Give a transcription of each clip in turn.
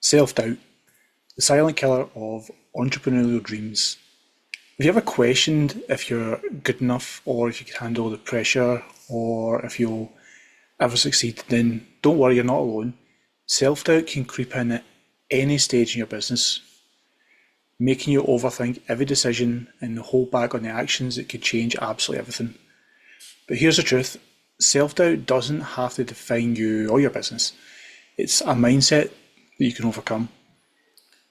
Self-doubt, the silent killer of entrepreneurial dreams. Have you ever questioned if you're good enough or if you can handle the pressure or if you'll ever succeed? Then don't worry, you're not alone. Self-doubt can creep in at any stage in your business, making you overthink every decision and hold back on the actions that could change absolutely everything. But here's the truth, self-doubt doesn't have to define you or your business. It's a mindset that you can overcome.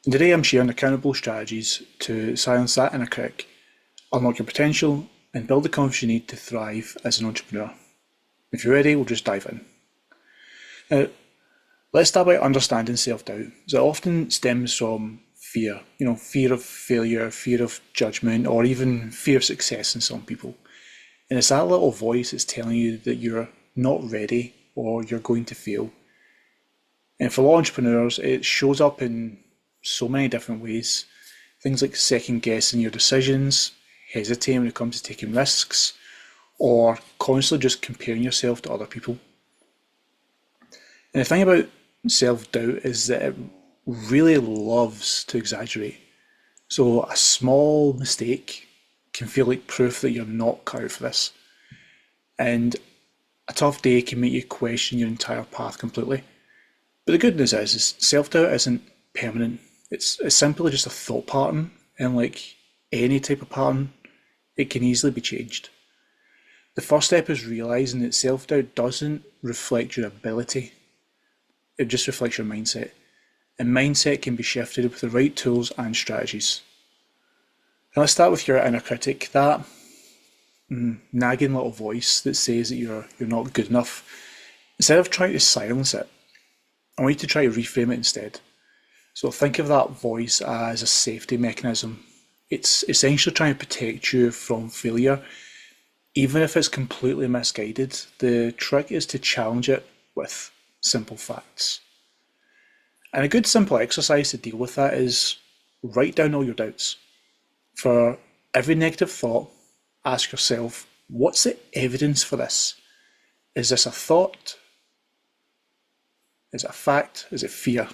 And today I'm sharing accountable strategies to silence that inner critic, unlock your potential, and build the confidence you need to thrive as an entrepreneur. If you're ready, we'll just dive in. Now, let's start by understanding self-doubt. It often stems from fear, fear of failure, fear of judgment, or even fear of success in some people. And it's that little voice that's telling you that you're not ready or you're going to fail. And for a lot of entrepreneurs, it shows up in so many different ways. Things like second guessing your decisions, hesitating when it comes to taking risks, or constantly just comparing yourself to other people. And the thing about self-doubt is that it really loves to exaggerate. So a small mistake can feel like proof that you're not cut out for this. And a tough day can make you question your entire path completely. But the good news is self-doubt isn't permanent. It's simply just a thought pattern, and like any type of pattern, it can easily be changed. The first step is realizing that self-doubt doesn't reflect your ability, it just reflects your mindset. And mindset can be shifted with the right tools and strategies. Now let's start with your inner critic, that nagging little voice that says that you're not good enough. Instead of trying to silence it, I want you to try to reframe it instead. So think of that voice as a safety mechanism. It's essentially trying to protect you from failure, even if it's completely misguided. The trick is to challenge it with simple facts. And a good simple exercise to deal with that is write down all your doubts. For every negative thought, ask yourself, what's the evidence for this? Is this a thought? Is it a fact? Is it fear?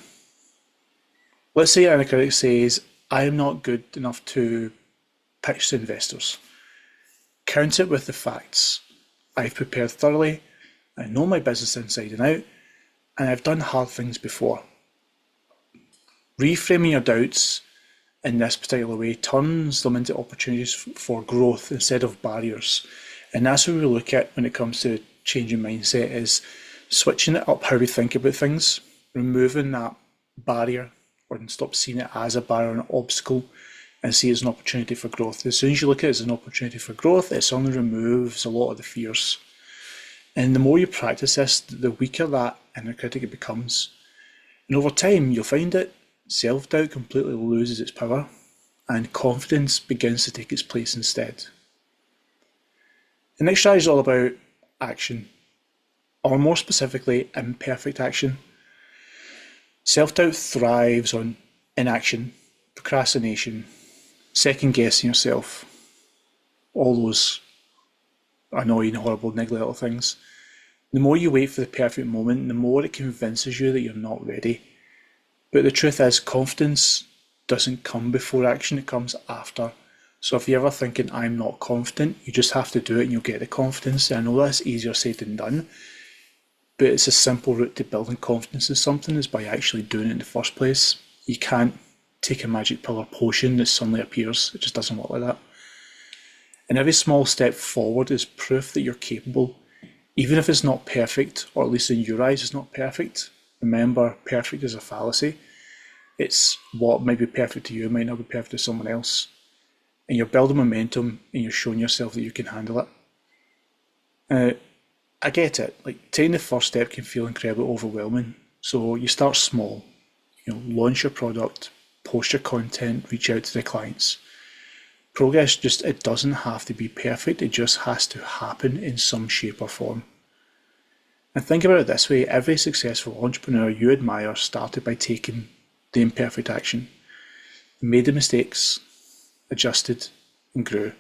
Let's say an critic says, I am not good enough to pitch to investors. Count it with the facts. I've prepared thoroughly, I know my business inside and out, and I've done hard things before. Reframing your doubts in this particular way turns them into opportunities for growth instead of barriers. And that's what we look at when it comes to changing mindset, is switching it up how we think about things, removing that barrier, or stop seeing it as a barrier, an obstacle, and see it as an opportunity for growth. As soon as you look at it as an opportunity for growth, it suddenly removes a lot of the fears. And the more you practice this, the weaker that inner critic it becomes. And over time, you'll find that self-doubt completely loses its power and confidence begins to take its place instead. The next strategy is all about action, or more specifically, imperfect action. Self-doubt thrives on inaction, procrastination, second-guessing yourself, all those annoying, horrible, niggly little things. The more you wait for the perfect moment, the more it convinces you that you're not ready. But the truth is, confidence doesn't come before action, it comes after. So if you're ever thinking, I'm not confident, you just have to do it and you'll get the confidence. And I know that's easier said than done, but it's a simple route to building confidence in something is by actually doing it in the first place. You can't take a magic pill or potion that suddenly appears. It just doesn't work like that. And every small step forward is proof that you're capable, even if it's not perfect, or at least in your eyes it's not perfect. Remember, perfect is a fallacy. It's what might be perfect to you might not be perfect to someone else. And you're building momentum and you're showing yourself that you can handle it. I get it, like taking the first step can feel incredibly overwhelming. So you start small, launch your product, post your content, reach out to the clients. Progress it doesn't have to be perfect, it just has to happen in some shape or form. And think about it this way, every successful entrepreneur you admire started by taking the imperfect action. They made the mistakes, adjusted, and grew.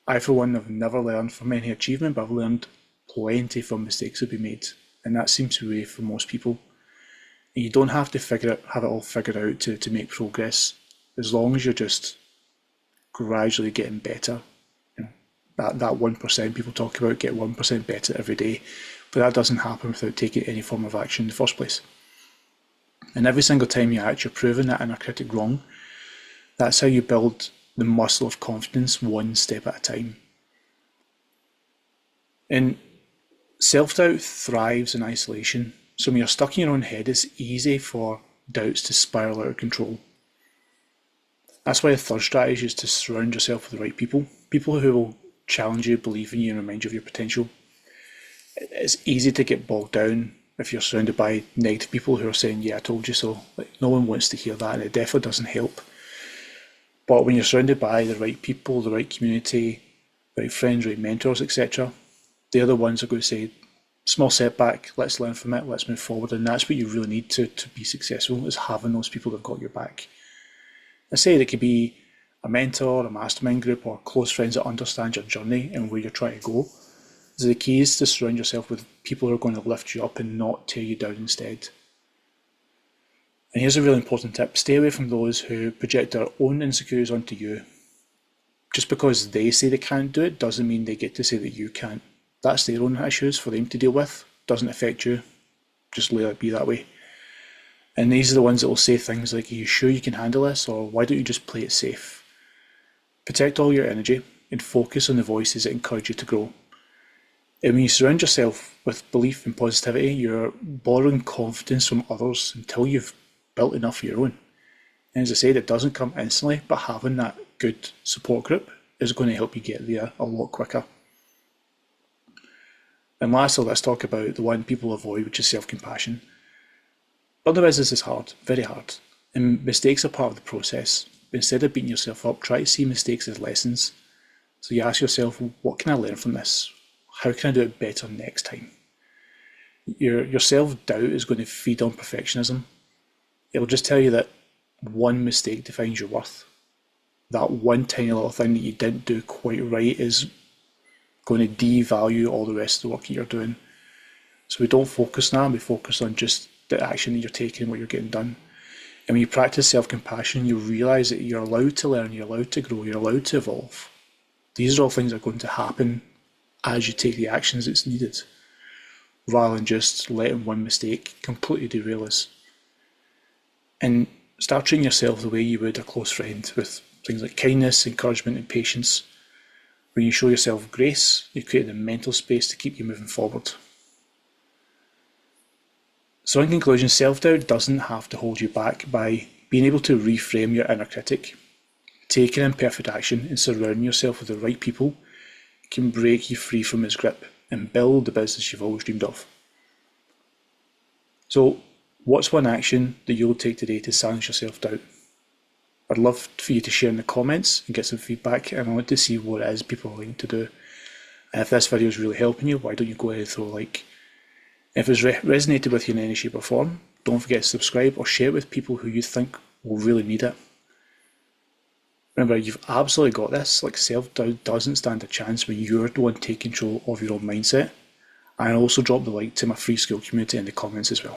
I, for one, have never learned from any achievement, but I've learned plenty from mistakes that we made. And that seems to be for most people. And you don't have to have it all figured out to make progress, as long as you're just gradually getting better. That 1% people talk about, get 1% better every day, but that doesn't happen without taking any form of action in the first place. And every single time you act, you're proving that inner critic wrong. That's how you build the muscle of confidence, one step at a time. And self-doubt thrives in isolation. So when you're stuck in your own head, it's easy for doubts to spiral out of control. That's why the third strategy is to surround yourself with the right people. People who will challenge you, believe in you, and remind you of your potential. It's easy to get bogged down if you're surrounded by negative people who are saying, yeah, I told you so. Like, no one wants to hear that, and it definitely doesn't help. But when you're surrounded by the right people, the right community, the right friends, right mentors, etc., they're the ones that are going to say, small setback, let's learn from it, let's move forward. And that's what you really need to be successful, is having those people that have got your back. I say it could be a mentor, a mastermind group, or close friends that understand your journey and where you're trying to go. So the key is to surround yourself with people who are going to lift you up and not tear you down instead. And here's a really important tip: stay away from those who project their own insecurities onto you. Just because they say they can't do it doesn't mean they get to say that you can't. That's their own issues for them to deal with. Doesn't affect you. Just let it be that way. And these are the ones that will say things like, are you sure you can handle this? Or why don't you just play it safe? Protect all your energy and focus on the voices that encourage you to grow. And when you surround yourself with belief and positivity, you're borrowing confidence from others until you've built enough of your own. And as I said, it doesn't come instantly, but having that good support group is going to help you get there a lot quicker. And lastly, let's talk about the one people avoid, which is self-compassion. Building a business is hard, very hard, and mistakes are part of the process. But instead of beating yourself up, try to see mistakes as lessons. So you ask yourself, what can I learn from this? How can I do it better next time? Your self-doubt is going to feed on perfectionism. It'll just tell you that one mistake defines your worth. That one tiny little thing that you didn't do quite right is going to devalue all the rest of the work that you're doing. So we don't focus on that, we focus on just the action that you're taking, what you're getting done. And when you practice self-compassion, you realise that you're allowed to learn, you're allowed to grow, you're allowed to evolve. These are all things that are going to happen as you take the actions that's needed, rather than just letting one mistake completely derail us. And start treating yourself the way you would a close friend, with things like kindness, encouragement, and patience. When you show yourself grace, you create the mental space to keep you moving forward. So in conclusion, self-doubt doesn't have to hold you back. By being able to reframe your inner critic, taking imperfect action, and surrounding yourself with the right people can break you free from his grip and build the business you've always dreamed of. So what's one action that you'll take today to silence your self-doubt? I'd love for you to share in the comments and get some feedback, and I want to see what it is people are willing to do. And if this video is really helping you, why don't you go ahead and throw a like. If it's resonated with you in any shape or form, don't forget to subscribe or share it with people who you think will really need it. Remember, you've absolutely got this. Like, self-doubt doesn't stand a chance when you're the one taking control of your own mindset. And I'll also drop the link to my free SKOOL community in the comments as well.